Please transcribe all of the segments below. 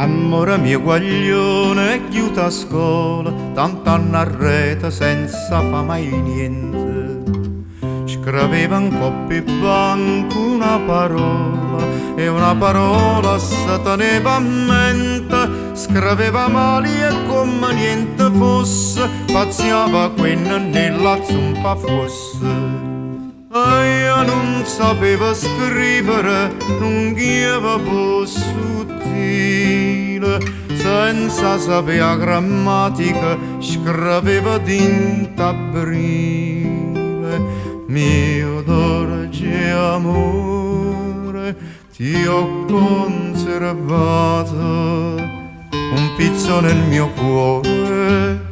Amore mio guaglione, chiusa a scuola, tanto a rete senza fa mai niente. Scriveva in coppia banco una parola e una parola si teneva a mente. Scriveva male e come niente fosse, pazziava quella nella zumpa fosse. E io non sapevo scrivere, non chiedeva sottile, senza sapere grammatica, scriveva d'intaprile. Mio dolce amore, ti ho conservato un pizzo nel mio cuore.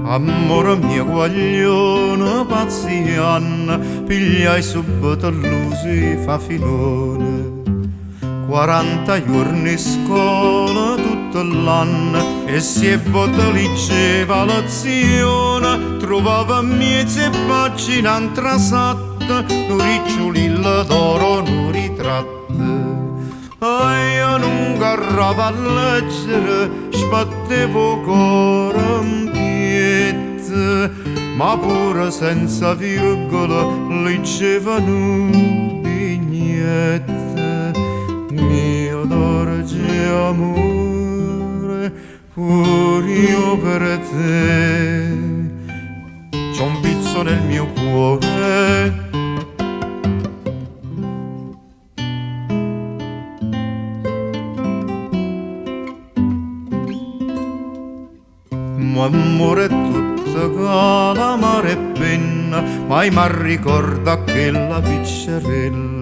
Amore mio guaglione, pazzianna, pigliai subito l'usi fa filone. 40 giorni scuola tutto l'anno e si è vota liceva lezione. Trovava mieze pagine intrasatte, un ricciolillo d'oro, un ritratto. E io non garrava a leggere, sbattevo cuore in piede, ma pure senza virgola leggevano vignette. Mio dolce amore, pure io per te c'ho un pizzo nel mio cuore. Amore tutto calamare e penna, mai mi ricorda che la piccerella.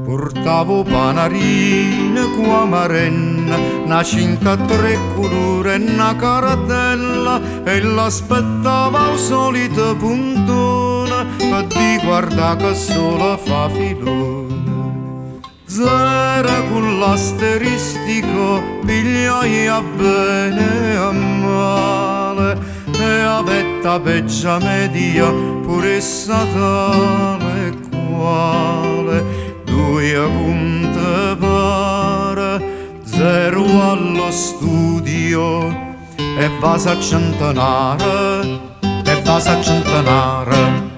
Portavo panarine qua marenna, una cinta a 3 colori e una caratella, e l'aspettava il solito puntone per di guarda che solo fa filone. Zero con l'asteristico, pigliai a bene e a male, e avetta peggia media pure essa tale quale. 2 punte pare, 0 allo studio, e vas a centenare, e vas a centenare.